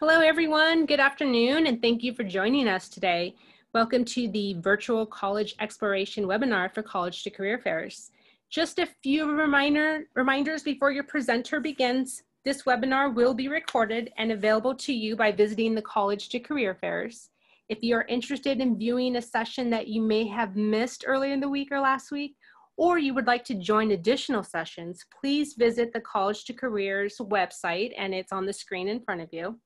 Hello, everyone. Good afternoon, and thank you for joining us today. Welcome to the virtual college exploration webinar for College2Career fairs. Just a few reminders before your presenter begins. This webinar will be recorded and available to you by visiting the College2Career fairs. If you are interested in viewing a session that you may have missed earlier in the week or last week, or you would like to join additional sessions, please visit the College2Career's website, and it's on the screen in front of you.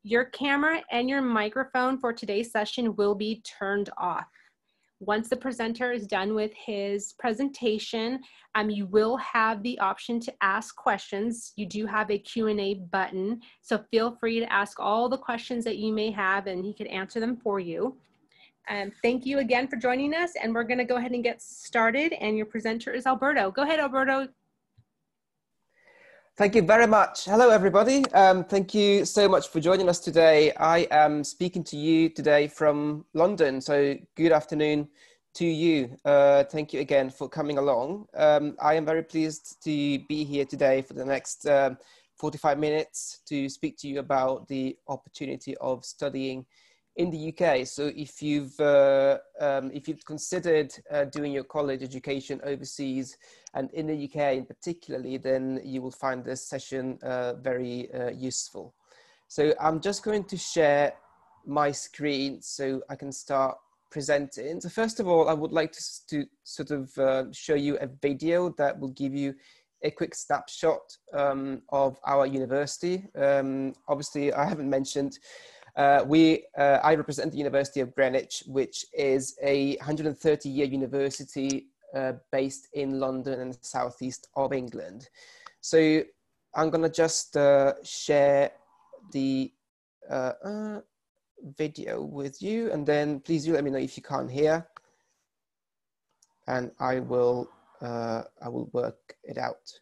Your camera and your microphone for today's session will be turned off. Once the presenter is done with his presentation, you will have the option to ask questions. You do have a Q&A button, so feel free to ask all the questions that you may have and he could answer them for you. Thank you again for joining us, and we're gonna go ahead and get started, and your presenter is Alberto. Go ahead, Alberto. Thank you very much. Hello, everybody. Thank you so much for joining us today. I am speaking to you today from London, so good afternoon to you. Thank you again for coming along. I am very pleased to be here today for the next 45 minutes to speak to you about the opportunity of studying in the UK. So if you've considered doing your college education overseas and in the UK in particularly, then you will find this session very useful. So I'm just going to share my screen so I can start presenting. So first of all, I would like to sort of show you a video that will give you a quick snapshot of our university. Obviously, I haven't mentioned I represent the University of Greenwich, which is a 130-year university based in London and the southeast of England. So I'm going to just share the video with you, and then please do let me know if you can't hear, and I will work it out.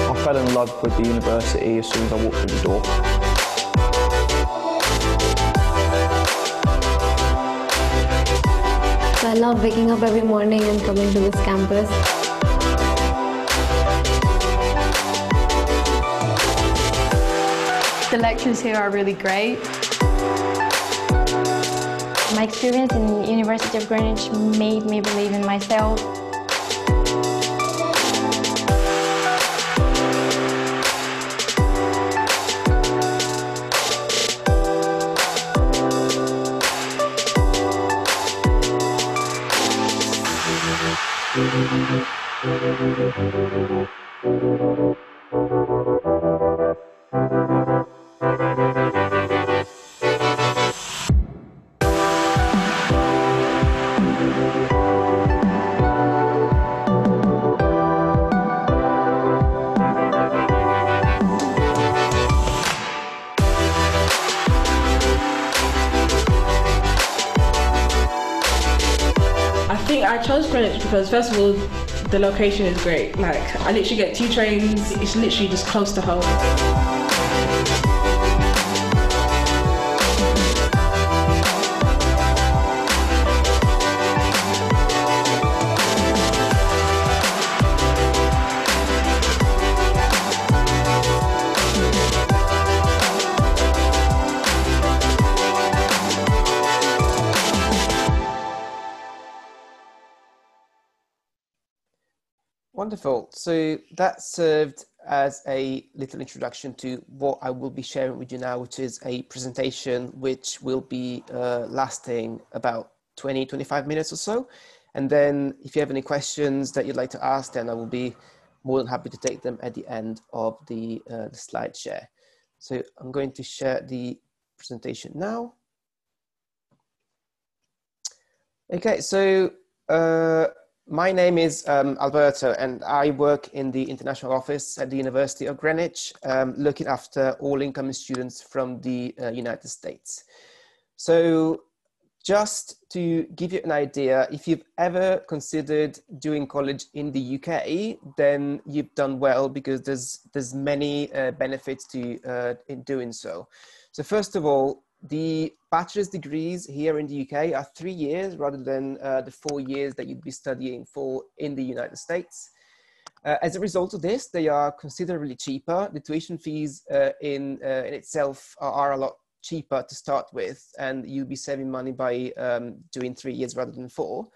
I fell in love with the university as soon as I walked through the door. I love waking up every morning and coming to this campus. The lectures here are really great. My experience in the University of Greenwich made me believe in myself. I chose Greenwich because, first of all, the location is great. Like, I literally get 2 trains. It's literally just close to home. Wonderful. So that served as a little introduction to what I will be sharing with you now, which is a presentation which will be lasting about 20-25 minutes or so. And then if you have any questions that you'd like to ask, then I will be more than happy to take them at the end of the slide share. So I'm going to share the presentation now. Okay, so my name is Alberto, and I work in the international office at the University of Greenwich, looking after all incoming students from the United States. So just to give you an idea, if you've ever considered doing college in the UK, then you've done well, because there's many benefits to in doing so. So first of all, the bachelor's degrees here in the UK are 3 years rather than the 4 years that you'd be studying for in the United States. As a result of this, they are considerably cheaper. The tuition fees in itself are a lot cheaper to start with, and you'll be saving money by doing 3 years rather than 4.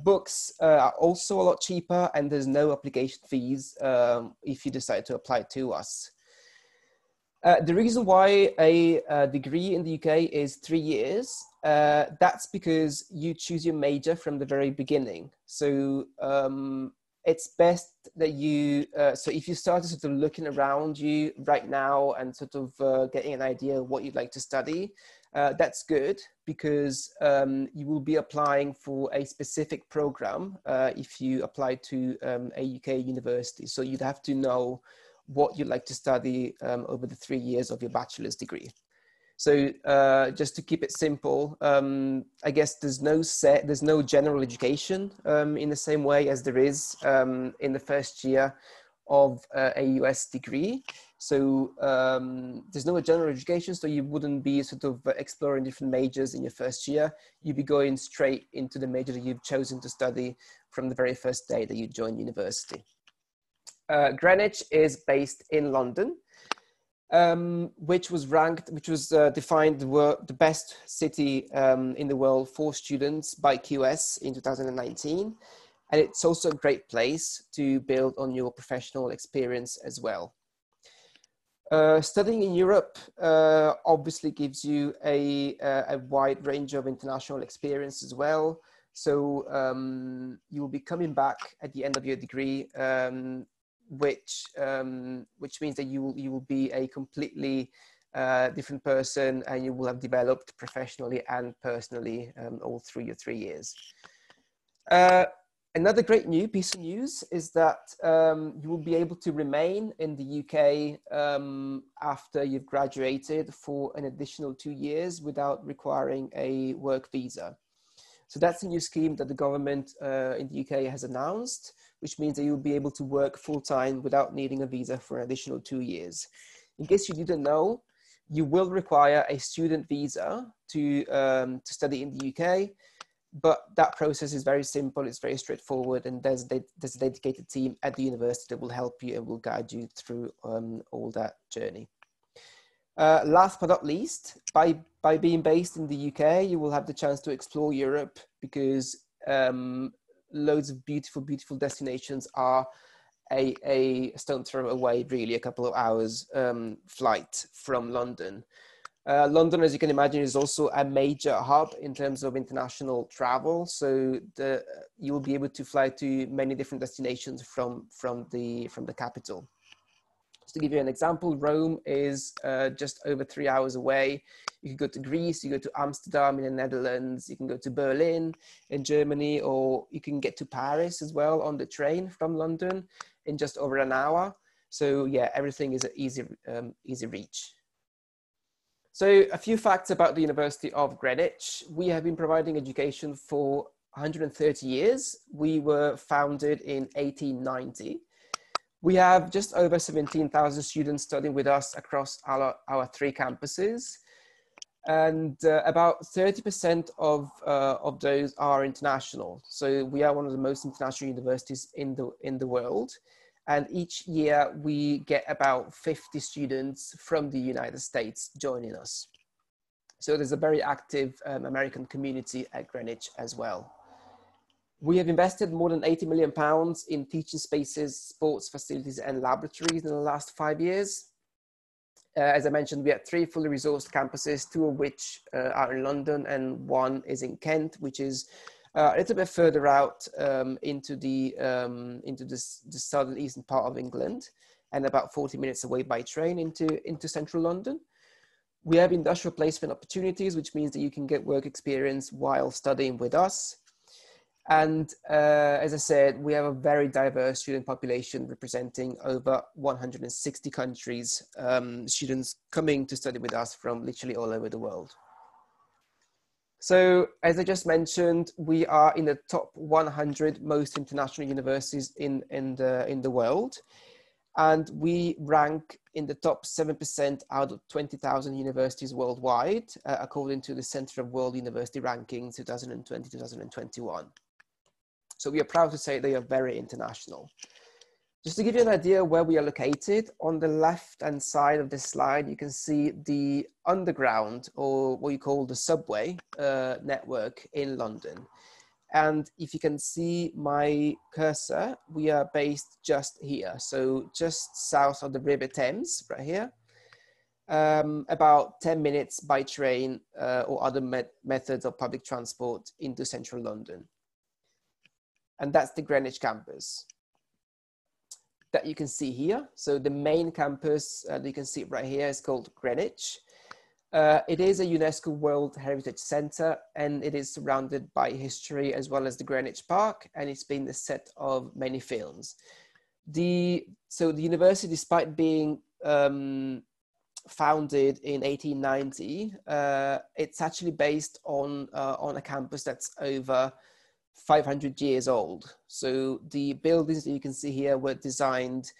Books are also a lot cheaper, and there's no application fees if you decide to apply to us. The reason why a degree in the UK is 3 years, that's because you choose your major from the very beginning. So it's best that you, so if you start sort of looking around you right now and sort of getting an idea of what you'd like to study, that's good, because you will be applying for a specific program if you apply to a UK university. So you'd have to know what you'd like to study over the 3 years of your bachelor's degree. So just to keep it simple, I guess there's no general education in the same way as there is in the first year of a US degree. So there's no general education, so you wouldn't be sort of exploring different majors in your first year. You'd be going straight into the major that you've chosen to study from the very first day that you join university. Greenwich is based in London, which was defined the best city in the world for students by QS in 2019. And it's also a great place to build on your professional experience as well. Studying in Europe obviously gives you a wide range of international experience as well. So you will be coming back at the end of your degree, which means that you will be a completely different person, and you will have developed professionally and personally all through your 3 years. Another great piece of news is that you will be able to remain in the UK after you've graduated for an additional 2 years without requiring a work visa. So that's a new scheme that the government in the UK has announced, which means that you'll be able to work full-time without needing a visa for an additional 2 years. In case you didn't know, you will require a student visa to study in the UK, but that process is very simple, it's very straightforward, and there's a dedicated team at the university that will help you and will guide you through all that journey. Last but not least, by being based in the UK, you will have the chance to explore Europe, because loads of beautiful, beautiful destinations are a stone throw away, really, a couple of hours flight from London. London, as you can imagine, is also a major hub in terms of international travel. So you will be able to fly to many different destinations from the capital. So to give you an example, Rome is just over 3 hours away. You can go to Greece, you go to Amsterdam in the Netherlands, you can go to Berlin in Germany, or you can get to Paris as well on the train from London in just over an hour. So yeah, everything is an easy reach. So a few facts about the University of Greenwich. We have been providing education for 130 years. We were founded in 1890. We have just over 17,000 students studying with us across our 3 campuses. And about 30% of those are international. So we are one of the most international universities in the world. And each year we get about 50 students from the United States joining us. So there's a very active American community at Greenwich as well. We have invested more than £80 million in teaching spaces, sports facilities, and laboratories in the last 5 years. As I mentioned, we have 3 fully resourced campuses, 2 of which are in London and 1 is in Kent, which is a little bit further out into the southern eastern part of England, and about 40 minutes away by train into central London. We have industrial placement opportunities, which means that you can get work experience while studying with us. And as I said, we have a very diverse student population representing over 160 countries, students coming to study with us from literally all over the world. So as I just mentioned, we are in the top 100 most international universities in the world. And we rank in the top 7% out of 20,000 universities worldwide, according to the Center of World University Rankings 2020-2021. So we are proud to say they are very international. Just to give you an idea where we are located, on the left-hand side of this slide, you can see the underground, or what you call the subway network in London. And if you can see my cursor, we are based just here. So just south of the River Thames, right here, about 10 minutes by train or other methods of public transport into central London. And that's the Greenwich Campus that you can see here. So the main campus that you can see right here is called Greenwich. It is a UNESCO World Heritage Centre, and it is surrounded by history as well as the Greenwich Park, and it's been the set of many films. So the university, despite being founded in 1890, it's actually based on a campus that's over 500 years old. So the buildings that you can see here were designed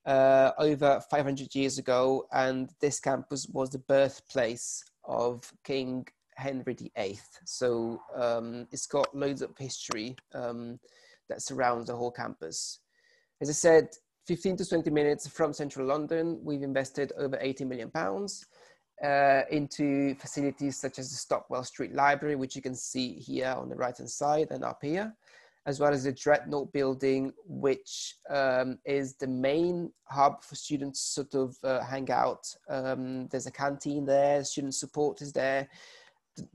over 500 years ago, and this campus was the birthplace of King Henry VIII. So it's got loads of history that surrounds the whole campus. As I said, 15 to 20 minutes from central London. We've invested over £80 million into facilities such as the Stockwell Street Library, which you can see here on the right hand side and up here, as well as the Dreadnought building, which is the main hub for students to sort of hang out. There's a canteen there, student support is there.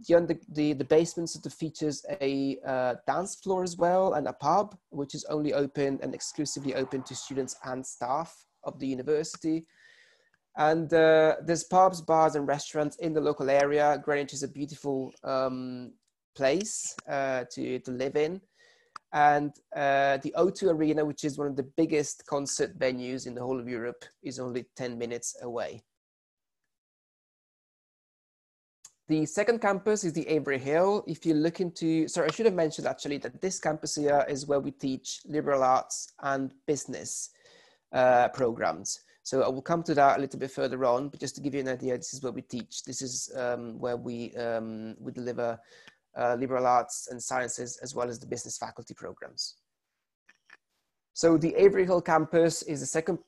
The basement sort of features a dance floor as well, and a pub, which is only open and exclusively open to students and staff of the university. And there's pubs, bars and restaurants in the local area. Greenwich is a beautiful place to live in. And the O2 Arena, which is one of the biggest concert venues in the whole of Europe, is only 10 minutes away. The second campus is the Avery Hill. If you look into, sorry, I should have mentioned actually that this campus here is where we teach liberal arts and business programs. So I will come to that a little bit further on, but just to give you an idea, this is where we teach. This is where we deliver liberal arts and sciences, as well as the business faculty programs. So the Avery Hill campus is the second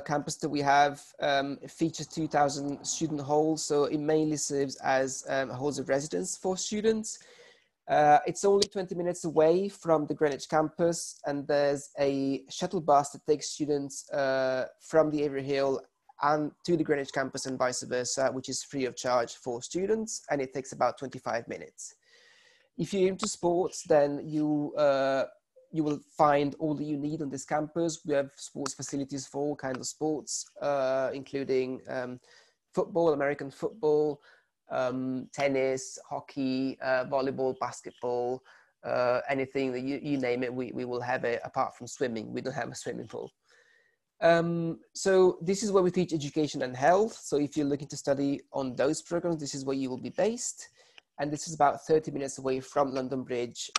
campus that we have. It features 2,000 student halls, so it mainly serves as halls of residence for students. It's only 20 minutes away from the Greenwich campus, and there's a shuttle bus that takes students from the Avery Hill and to the Greenwich campus and vice versa, which is free of charge for students, and it takes about 25 minutes. If you're into sports, then you will find all that you need on this campus. We have sports facilities for all kinds of sports, including football, American football, tennis, hockey, volleyball, basketball, anything that you name it, we will have it. Apart from swimming, we don't have a swimming pool. So this is where we teach education and health. So if you're looking to study on those programs, this is where you will be based. And this is about 30 minutes away from London Bridge,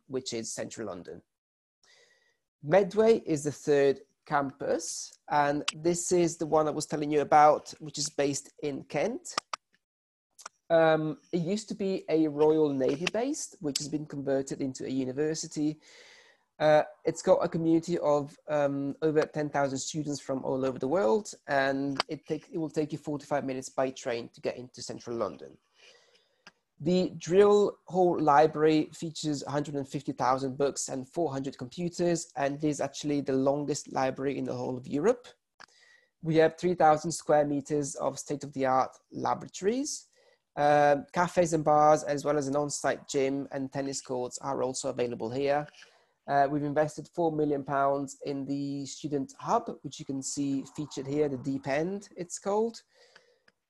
which is central London. Medway is the third campus, and this is the one I was telling you about, which is based in Kent. It used to be a Royal Navy base, which has been converted into a university. It's got a community of over 10,000 students from all over the world, and it will take you 45 minutes by train to get into central London. The Drill Hall Library features 150,000 books and 400 computers, and it is actually the longest library in the whole of Europe. We have 3,000 square meters of state-of-the-art laboratories. Cafes and bars, as well as an on-site gym and tennis courts, are also available here. We've invested £4 million in the student hub, which you can see featured here, the Deep End, it's called.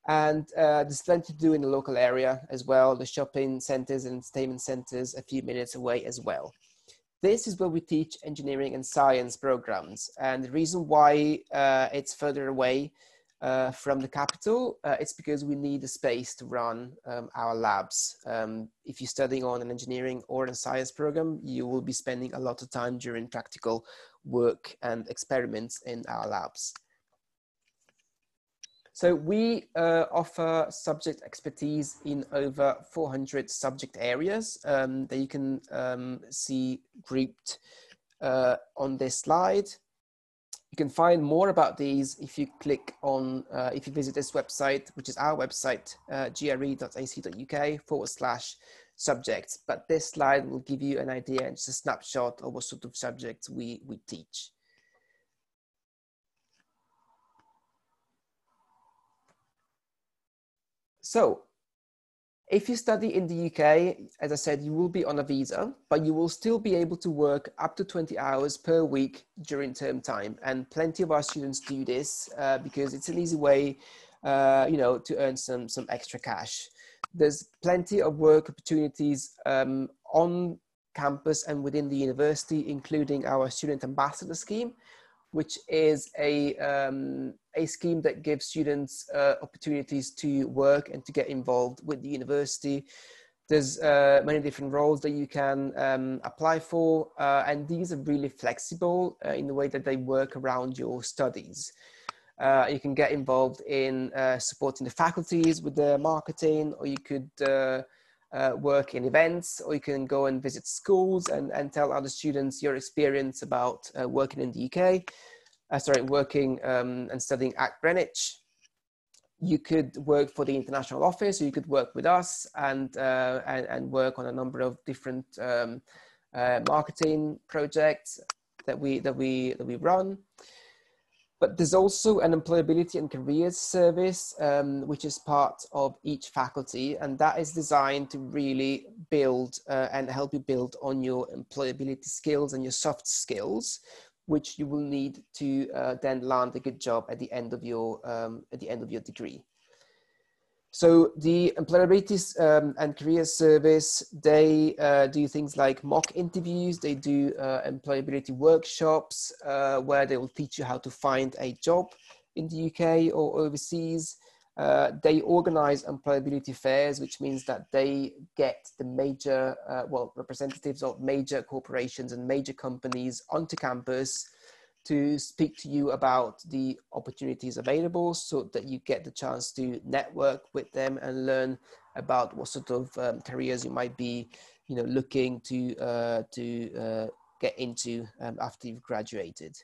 And there's plenty to do in the local area as well. The shopping centers and entertainment centers a few minutes away as well. This is where we teach engineering and science programs. And the reason why it's further away from the capital, it's because we need a space to run our labs. If you're studying on an engineering or a science program, you will be spending a lot of time during practical work and experiments in our labs. So we offer subject expertise in over 400 subject areas that you can see grouped on this slide. You can find more about these if you click on, if you visit this website, which is our website, gre.ac.uk/subjects. But this slide will give you an idea and just a snapshot of what sort of subjects we teach. So, if you study in the UK, as I said, you will be on a visa, but you will still be able to work up to 20 hours per week during term time. And plenty of our students do this because it's an easy way, you know, to earn some extra cash. There's plenty of work opportunities on campus and within the university, including our Student Ambassador Scheme, which is a scheme that gives students opportunities to work and to get involved with the university. There's many different roles that you can apply for, and these are really flexible in the way that they work around your studies. You can get involved in supporting the faculties with their marketing, or you could work in events, or you can go and visit schools and tell other students your experience about working in the UK, working and studying at Greenwich. You could work for the international office, or you could work with us and work on a number of different marketing projects that we run. But there's also an employability and careers service, which is part of each faculty, and that is designed to really build and help you build on your employability skills and your soft skills, which you will need to then land a good job at the end of your degree. So the employability and career service, they do things like mock interviews, they do employability workshops where they will teach you how to find a job in the UK or overseas. They organize employability fairs, which means that they get the major, representatives of major corporations and major companies onto campus to speak to you about the opportunities available, so that you get the chance to network with them and learn about what sort of careers you might be, you know, looking to get into after you've graduated.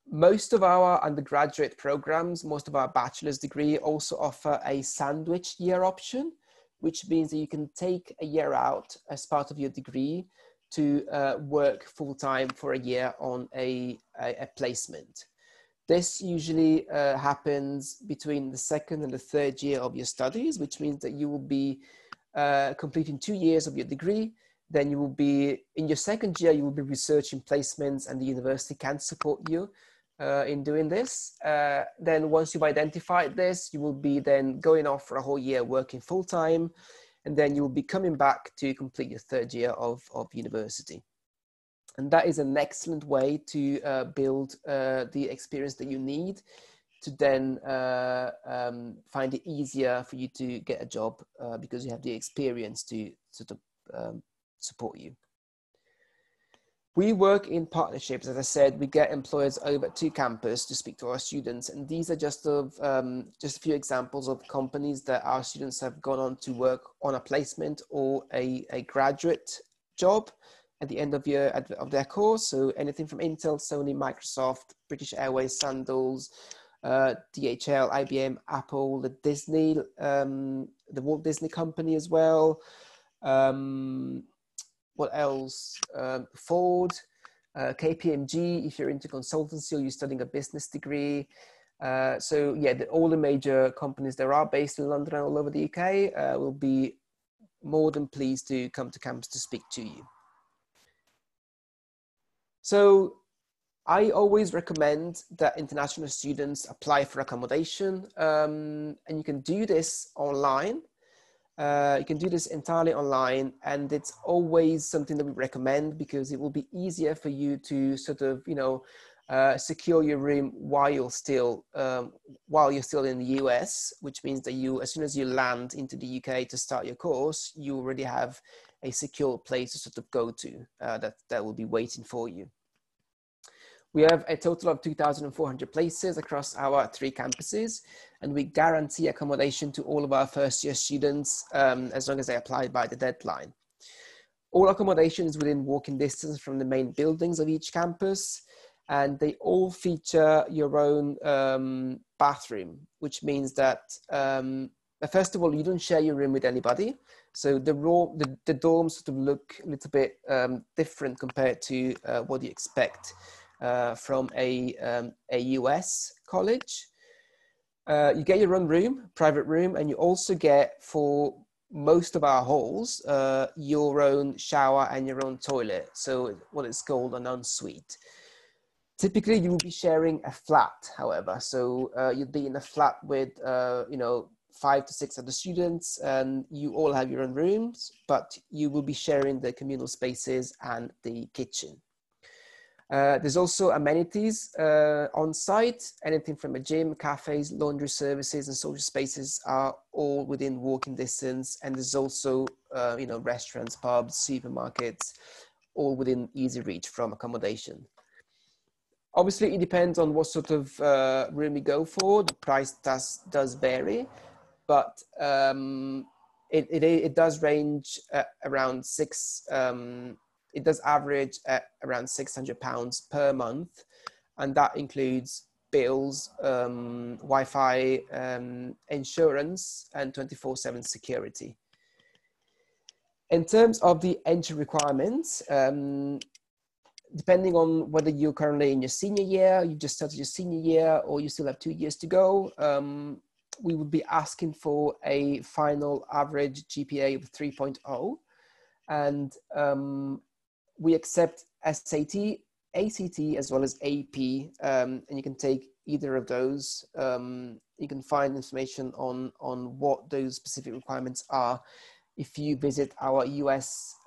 Most of our undergraduate programs, most of our bachelor's degree also offer a sandwich year option, which means that you can take a year out as part of your degree to work full-time for a year on a placement. This usually happens between the second and the third year of your studies, which means that you will be completing 2 years of your degree. Then you will be, in your second year, you will be researching placements, and the university can support you in doing this. Then once you've identified this, you will be then going off for a whole year working full-time, and then you will be coming back to complete your third year of university. And that is an excellent way to build the experience that you need to then find it easier for you to get a job because you have the experience to sort of support you. We work in partnerships. As I said, we get employers over to campus to speak to our students, and these are just a few examples of companies that our students have gone on to work on a placement or a graduate job at the end of their course. So anything from Intel, Sony, Microsoft, British Airways, Sandals, DHL, IBM, Apple, the Disney, the Walt Disney Company as well. What else? Ford, KPMG, if you're into consultancy or you're studying a business degree. So yeah, all the major companies that are based in London and all over the UK will be more than pleased to come to campus to speak to you. So I always recommend that international students apply for accommodation, and you can do this online. You can do this entirely online, and it's always something that we recommend because it will be easier for you to sort of, you know, secure your room while you're still in the US, which means that you, as soon as you land into the UK to start your course, you already have a secure place to sort of go to that will be waiting for you. We have a total of 2,400 places across our 3 campuses, and we guarantee accommodation to all of our first-year students as long as they apply by the deadline. All accommodation is within walking distance from the main buildings of each campus, and they all feature your own bathroom, which means that first of all, you don't share your room with anybody. So the dorms sort of look a little bit different compared to what you expect from a US college. You get your own room, private room, and you also get, for most of our halls, your own shower and your own toilet. So what is called an ensuite. Typically, you will be sharing a flat, however. So you'll be in a flat with, 5 to 6 other students, and you all have your own rooms, but you will be sharing the communal spaces and the kitchen. There's also amenities on site. Anything from a gym, cafes, laundry services, and social spaces are all within walking distance. And there's also, restaurants, pubs, supermarkets, all within easy reach from accommodation. Obviously, it depends on what sort of room you go for. The price does vary, but it does range around it does average at around £600 per month, and that includes bills, Wi-Fi, insurance, and 24/7 security. In terms of the entry requirements, depending on whether you're currently in your senior year, you just started your senior year, or you still have 2 years to go, we would be asking for a final average GPA of 3.0, and we accept SAT, ACT, as well as AP, and you can take either of those. You can find information on what those specific requirements are if you visit our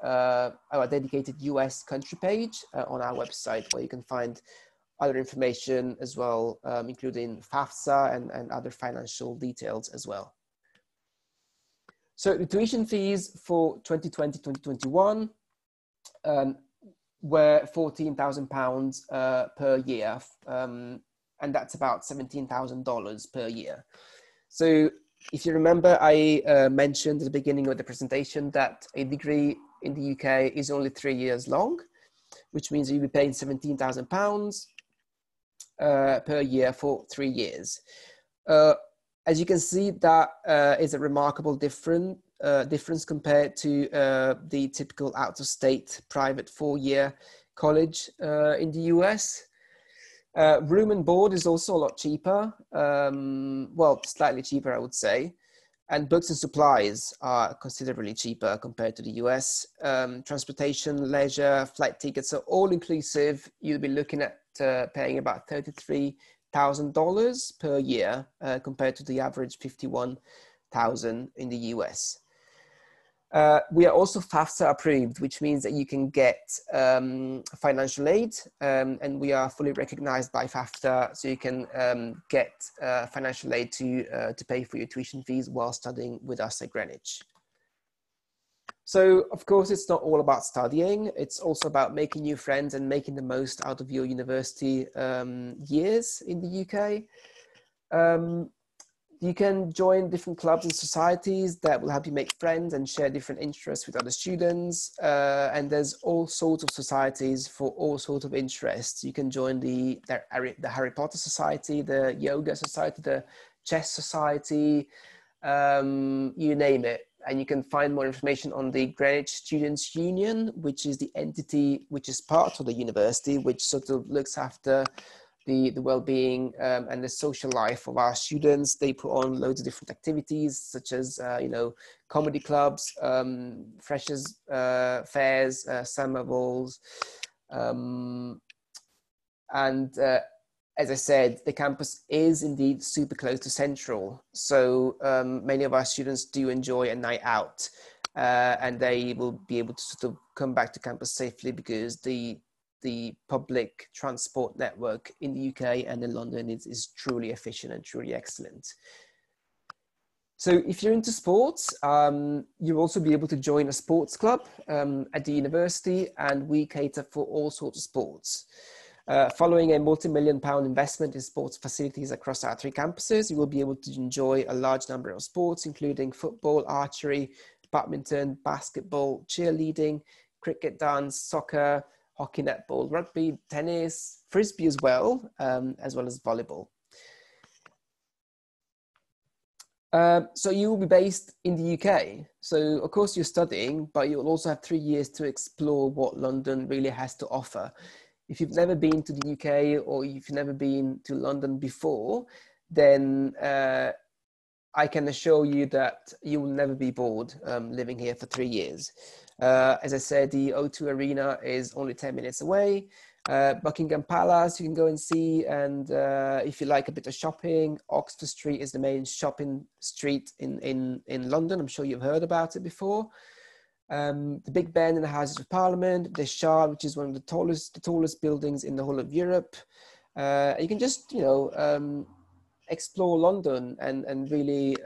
our dedicated US country page on our website, where you can find other information as well, including FAFSA and other financial details as well. So the tuition fees for 2020-2021 were £14,000 per year, and that's about $17,000 per year. So if you remember, I mentioned at the beginning of the presentation that a degree in the UK is only 3 years long, which means you'll be paying £17,000 per year for 3 years. As you can see, that is a remarkable difference compared to the typical out-of-state private 4-year college in the US. Room and board is also a lot cheaper, well, slightly cheaper, I would say. And books and supplies are considerably cheaper compared to the US. Transportation, leisure, flight tickets are all inclusive. You'll be looking at paying about $33,000 per year compared to the average $51,000 in the US. We are also FAFSA approved, which means that you can get financial aid, and we are fully recognized by FAFSA, so you can get financial aid to pay for your tuition fees while studying with us at Greenwich. So, of course, it's not all about studying. It's also about making new friends and making the most out of your university years in the UK. You can join different clubs and societies that will help you make friends and share different interests with other students. And there's all sorts of societies for all sorts of interests. You can join the Harry Potter Society, the Yoga Society, the Chess Society, you name it. And you can find more information on the Greenwich Students' Union, which is the entity which is part of the university, which sort of looks after the well-being and the social life of our students. They put on loads of different activities, such as, comedy clubs, freshers fairs, summer balls. As I said, the campus is indeed super close to Central. So many of our students do enjoy a night out, and they will be able to sort of come back to campus safely because the the public transport network in the UK and in London is truly efficient and truly excellent. So if you're into sports, you'll also be able to join a sports club at the university, and we cater for all sorts of sports. Following a multi-million-pound investment in sports facilities across our 3 campuses, you will be able to enjoy a large number of sports, including football, archery, badminton, basketball, cheerleading, cricket, dance, soccer, hockey, netball, rugby, tennis, frisbee as well as volleyball. So you will be based in the UK. So of course you're studying, but you'll also have 3 years to explore what London really has to offer. If you've never been to the UK or if you've never been to London before, then I can assure you that you will never be bored living here for 3 years. As I said, the O2 Arena is only 10 minutes away. Buckingham Palace you can go and see, and if you like a bit of shopping, Oxford Street is the main shopping street in London. I'm sure you've heard about it before. The Big Ben and the Houses of Parliament, the Shard, which is one of the tallest buildings in the whole of Europe. You can just, explore London and really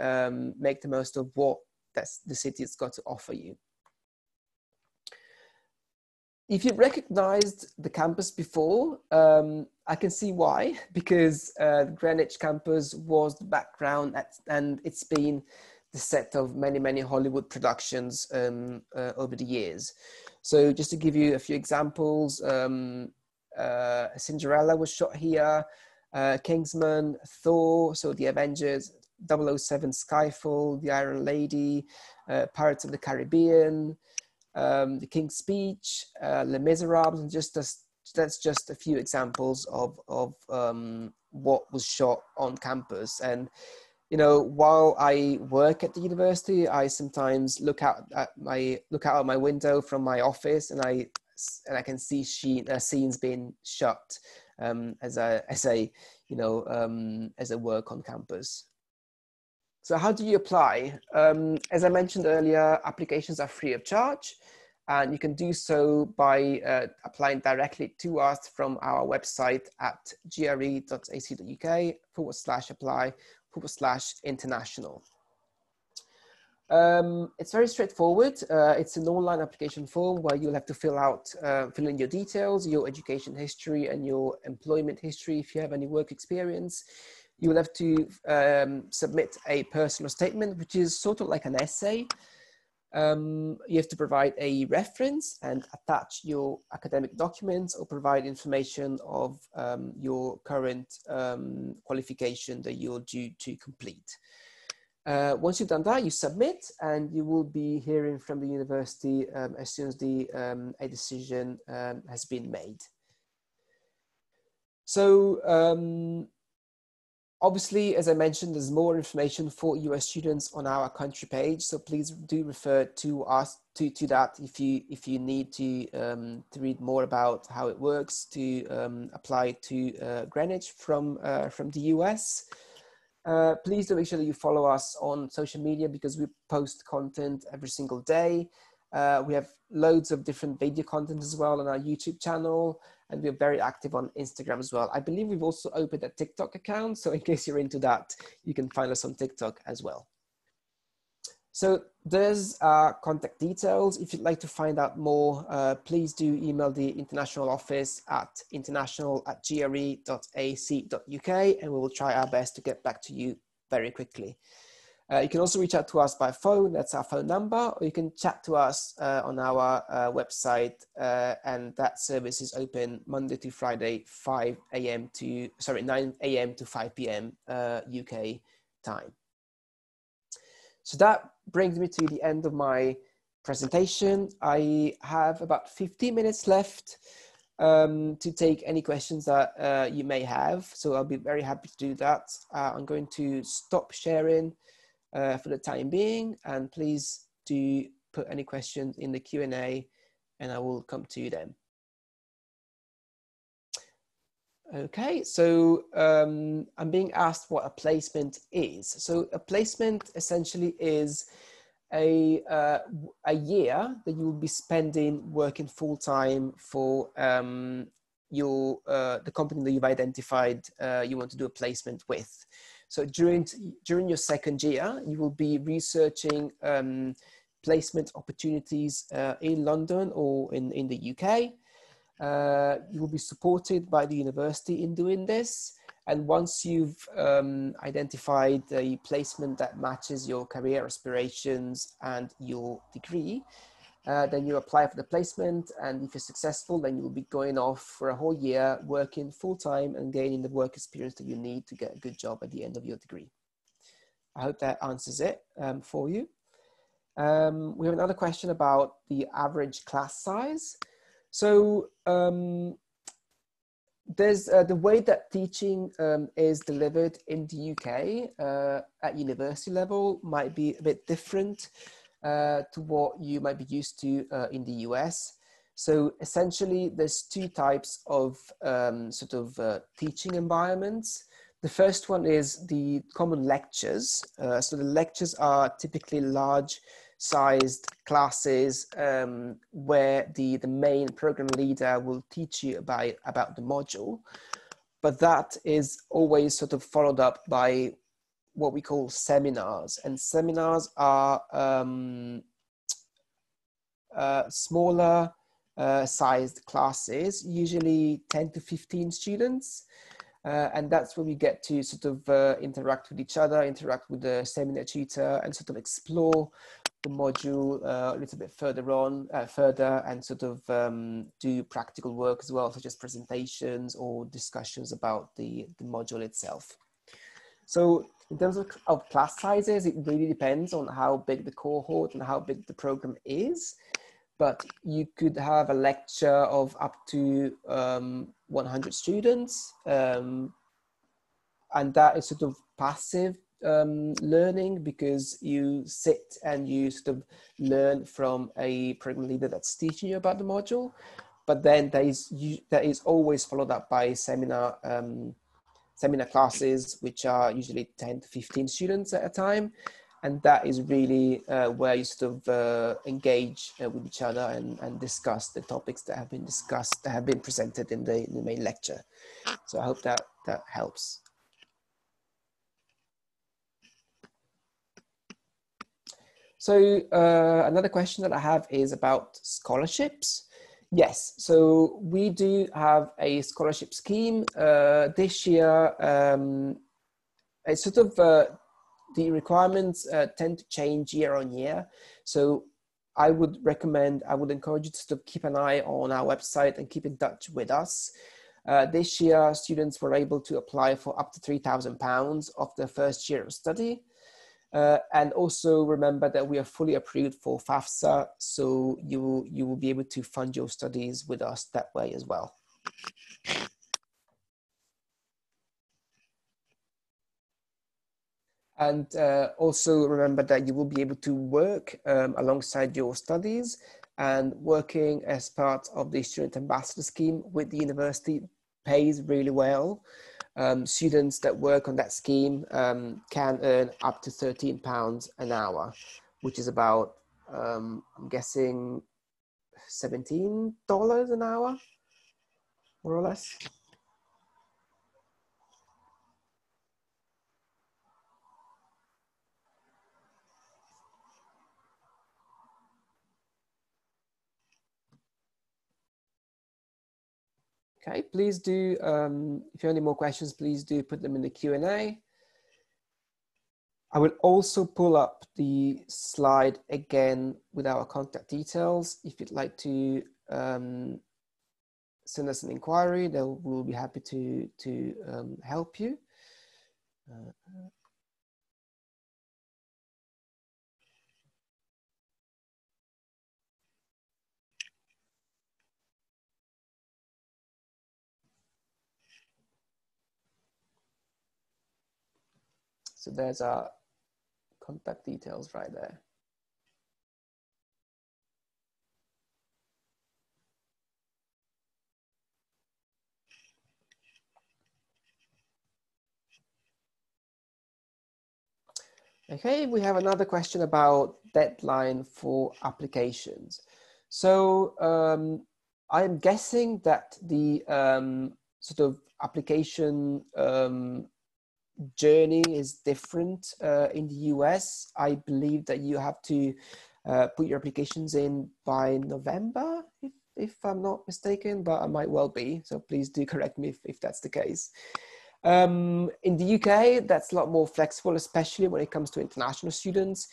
make the most of what the city has got to offer you. If you've recognized the campus before, I can see why, because the Greenwich campus was the background and it's been the set of many, many Hollywood productions over the years. So just to give you a few examples, Cinderella was shot here, Kingsman, Thor, so the Avengers, 007 Skyfall, The Iron Lady, Pirates of the Caribbean, The King's Speech, Les Miserables, and that's just a few examples of what was shot on campus. And while I work at the university, I sometimes look out of my window from my office, and I can see scenes being shot as I work on campus. So how do you apply? As I mentioned earlier, applications are free of charge, and you can do so by applying directly to us from our website at gre.ac.uk/apply/international. It's very straightforward. It's an online application form where you'll have to fill in your details, your education history and your employment history if you have any work experience. You will have to submit a personal statement, which is sort of like an essay. You have to provide a reference and attach your academic documents or provide information of your current qualification that you're due to complete. Once you've done that, you submit, and you will be hearing from the university as soon as a decision has been made. So obviously, as I mentioned, there's more information for US students on our country page. So please do refer to us to that if you need to read more about how it works to apply to Greenwich from the US. Please do make sure that you follow us on social media, because we post content every single day. We have loads of different video content as well on our YouTube channel, and we're very active on Instagram as well. I believe we've also opened a TikTok account, so in case you're into that, you can find us on TikTok as well. So there's our contact details. If you'd like to find out more, please do email the international office at international@gre.ac.uk, and we will try our best to get back to you very quickly. You can also reach out to us by phone, that's our phone number, or you can chat to us on our website, and that service is open Monday to Friday, 9 a.m. to 5 p.m. UK time. So that brings me to the end of my presentation. I have about 15 minutes left to take any questions that you may have, so I'll be very happy to do that. I'm going to stop sharing for the time being, and please do put any questions in the Q&A and I will come to them. Okay, so I'm being asked what a placement is. So a placement essentially is a year that you will be spending working full-time for the company that you've identified you want to do a placement with. So during your second year, you will be researching placement opportunities in London or in the UK. You will be supported by the university in doing this. And once you've identified a placement that matches your career aspirations and your degree, then you apply for the placement. And if you're successful, then you will be going off for a whole year, working full-time and gaining the work experience that you need to get a good job at the end of your degree. I hope that answers it for you. We have another question about the average class size. So there's the way that teaching is delivered in the UK at university level might be a bit different to what you might be used to in the US. So essentially there's two types of teaching environments. The first one is the common lectures. So the lectures are typically large sized classes where the main program leader will teach you about the module, but that is always sort of followed up by what we call seminars, and seminars are smaller sized classes, usually 10 to 15 students. And that's where we get to sort of interact with each other, interact with the seminar tutor, and sort of explore the module a little bit further, and sort of do practical work as well, such as presentations or discussions about the module itself. So in terms of class sizes, it really depends on how big the cohort and how big the program is. But you could have a lecture of up to 100 students, and that is sort of passive learning, because you sit and you sort of learn from a program leader that's teaching you about the module. But then that is always followed up by seminar classes, which are usually 10 to 15 students at a time. And that is really where you sort of engage with each other and discuss the topics that have been discussed, that have been presented in the main lecture. So I hope that helps. So another question that I have is about scholarships. Yes, so we do have a scholarship scheme. This year, it's sort of, the requirements tend to change year on year. So I would encourage you to sort of keep an eye on our website and keep in touch with us. This year, students were able to apply for up to £3,000 of their first year of study. And also remember that we are fully approved for FAFSA, so you will be able to fund your studies with us that way as well. And also remember that you will be able to work alongside your studies, and working as part of the Student Ambassador Scheme with the university pays really well. Students that work on that scheme can earn up to £13 an hour, which is about, I'm guessing, $17 an hour, more or less. Okay, please do, if you have any more questions, please do put them in the Q&A. I will also pull up the slide again with our contact details. If you'd like to send us an inquiry, then we'll be happy to help you. So there's our contact details right there. Okay, we have another question about deadline for applications. So I am guessing that the sort of application journey is different in the US. I believe that you have to put your applications in by November, if I'm not mistaken, but I might well be. So please do correct me if that's the case. In the UK, that's a lot more flexible, especially when it comes to international students.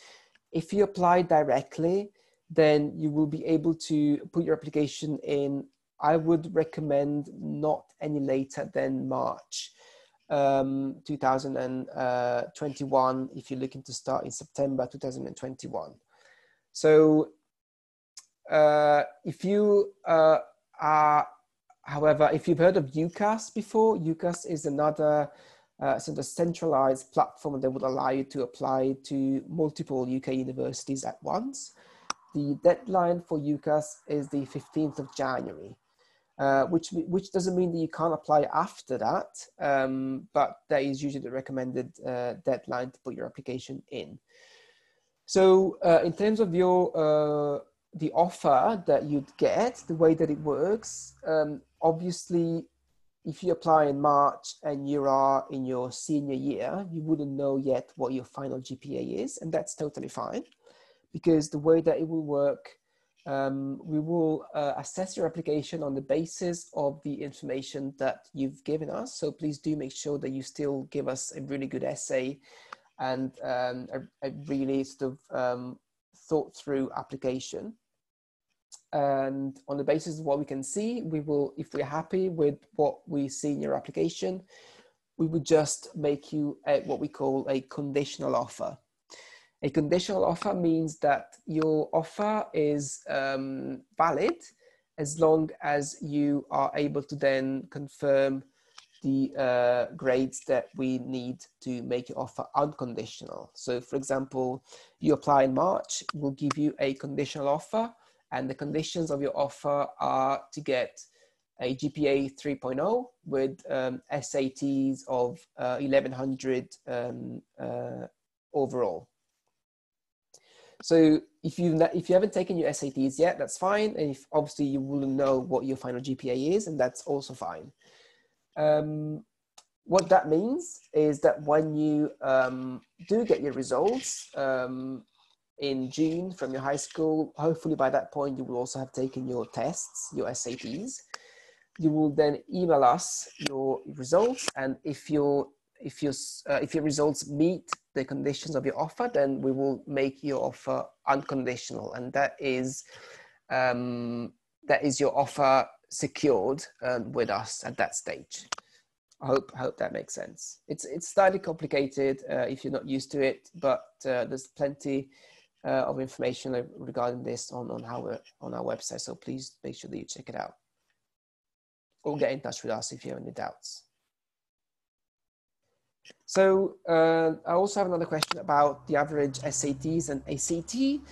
If you apply directly, then you will be able to put your application in. I would recommend not any later than March 2021 if you're looking to start in September 2021. So if you however, if you've heard of Ucas before, Ucas is another sort of centralized platform that would allow you to apply to multiple UK universities at once. The deadline for Ucas is the 15th of January, which doesn't mean that you can't apply after that, but that is usually the recommended deadline to put your application in. So in terms of your the offer that you'd get, the way that it works, obviously, if you apply in March and you are in your senior year, you wouldn't know yet what your final GPA is, and that's totally fine, because the way that it will work, we will assess your application on the basis of the information that you've given us. So please do make sure that you still give us a really good essay and a really sort of thought through application. And on the basis of what we can see, we will, if we're happy with what we see in your application, we would just make you what we call a conditional offer. A conditional offer means that your offer is valid as long as you are able to then confirm the grades that we need to make your offer unconditional. So for example, you apply in March, we'll give you a conditional offer, and the conditions of your offer are to get a GPA 3.0 with SATs of 1100 overall. So if you haven't taken your SATs yet, that's fine. And if obviously you wouldn't know what your final GPA is, and that's also fine. What that means is that when you do get your results in June from your high school, hopefully by that point you will also have taken your tests, your SATs. You will then email us your results, and if your results meet the conditions of your offer, then we will make your offer unconditional, and that is your offer secured with us at that stage. I hope that makes sense. It's slightly complicated if you're not used to it, but there's plenty of information regarding this on our website. So please make sure that you check it out, or get in touch with us if you have any doubts. So I also have another question about the average SATs and ACT.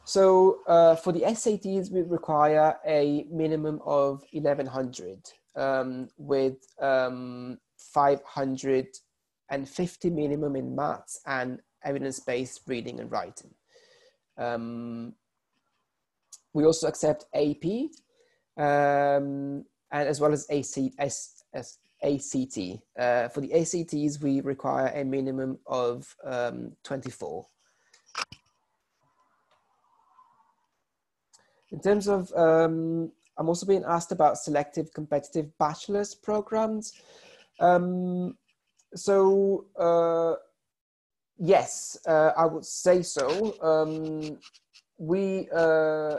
So for the SATs, we require a minimum of 1100 with 550 minimum in maths and evidence-based reading and writing. We also accept AP and as well as ACT. For the ACTs, we require a minimum of 24. In terms of, I'm also being asked about selective competitive bachelor's programs. Yes, I would say so.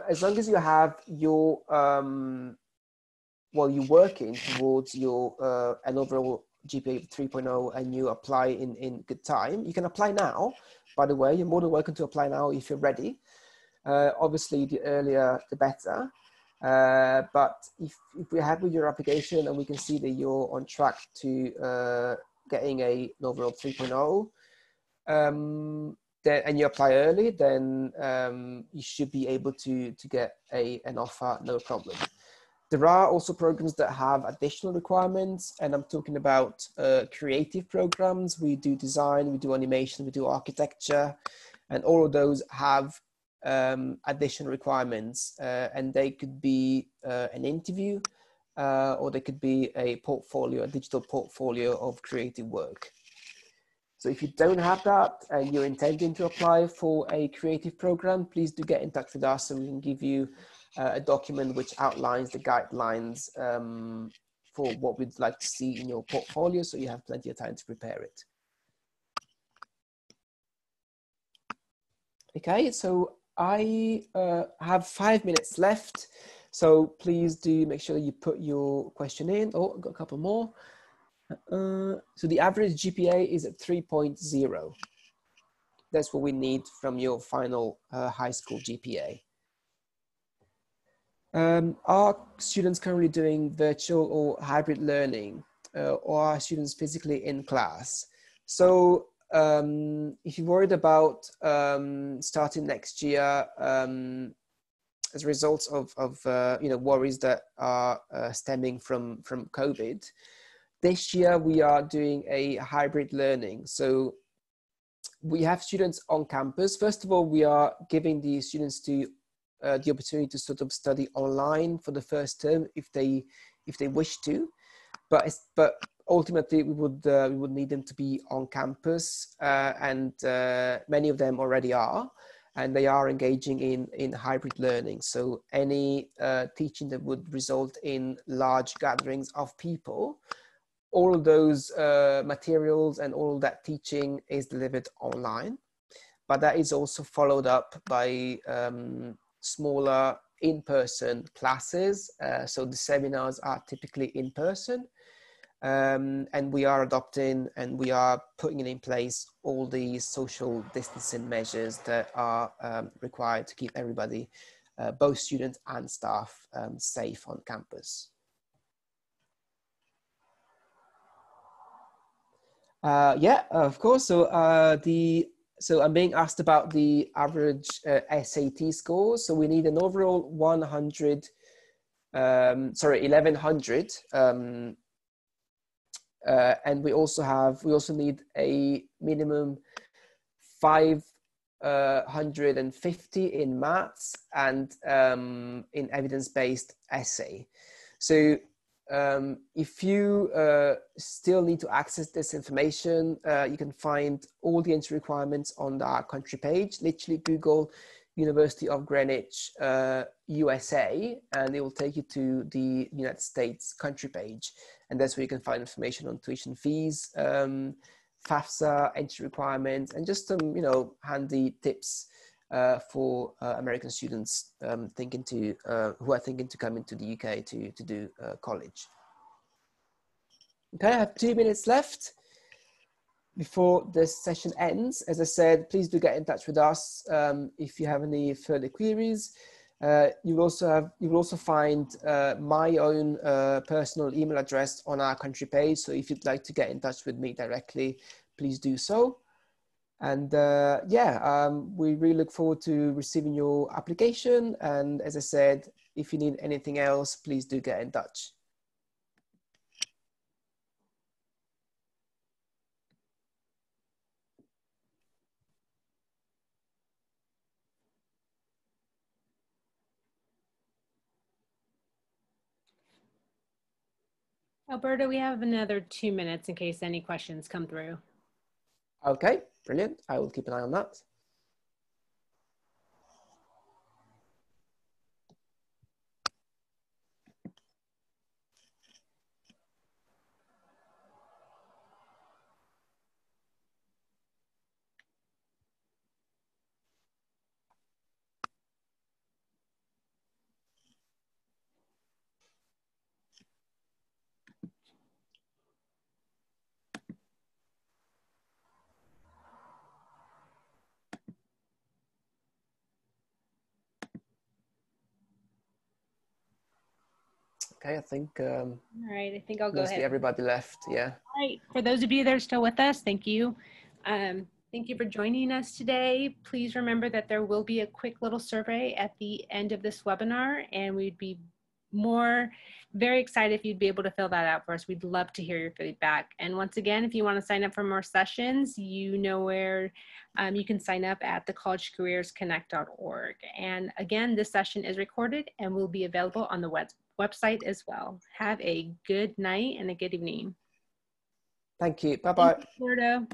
As long as you have your, you're working towards your an overall GPA of 3.0 and you apply in good time, you can apply now, by the way. You're more than welcome to apply now if you're ready. Obviously, the earlier, the better. But if we're happy with your application and we can see that you're on track to getting an overall 3.0, and you apply early, then you should be able to get an offer, no problem. There are also programs that have additional requirements, and I'm talking about creative programs. We do design, we do animation, we do architecture, and all of those have additional requirements, and they could be an interview, or they could be a portfolio, a digital portfolio of creative work. So if you don't have that and you're intending to apply for a creative program, please do get in touch with us, and we can give you a document which outlines the guidelines for what we'd like to see in your portfolio, so you have plenty of time to prepare it. Okay, so I have 5 minutes left, so please do make sure you put your question in. Oh, I've got a couple more. So the average GPA is at 3.0. That's what we need from your final high school GPA. Are students currently doing virtual or hybrid learning, or are students physically in class? So if you're worried about starting next year as a result of worries that are stemming from COVID, this year we are doing a hybrid learning. So we have students on campus. First of all, we are giving the students the opportunity to sort of study online for the first term if they wish to, but ultimately we would need them to be on campus, and many of them already are, and they are engaging in hybrid learning. So any teaching that would result in large gatherings of people, all of those materials and all that teaching is delivered online, but that is also followed up by smaller in-person classes. So the seminars are typically in person, and we are adopting and we are putting in place all the social distancing measures that are required to keep everybody, both students and staff, safe on campus. Yeah, of course. So I'm being asked about the average SAT scores. So we need an overall 1100, and we also need a minimum 550 in maths and in evidence-based essay. So if you still need to access this information, you can find all the entry requirements on our country page. Literally Google University of Greenwich USA, and it will take you to the United States country page. And that's where you can find information on tuition fees, FAFSA, entry requirements, and just some, handy tips for American students who are thinking to come into the UK to do college. Okay, I have 2 minutes left before this session ends. As I said, please do get in touch with us if you have any further queries. You will also find my own personal email address on our country page. So if you'd like to get in touch with me directly, please do so. And we really look forward to receiving your application. And as I said, if you need anything else, please do get in touch. Alberto, we have another 2 minutes in case any questions come through. Okay, brilliant. I will keep an eye on that. Okay, I think all right, I think I'll go ahead. Mostly everybody left, yeah. All right, for those of you that are still with us, thank you. Thank you for joining us today. Please remember that there will be a quick little survey at the end of this webinar, and we'd be very excited if you'd be able to fill that out for us. We'd love to hear your feedback. And once again, if you want to sign up for more sessions, you know where you can sign up at the College2Careersconnect.org. And again, this session is recorded and will be available on the website as well. Have a good night and a good evening. Thank you. Bye-bye. Thank you, Roberto.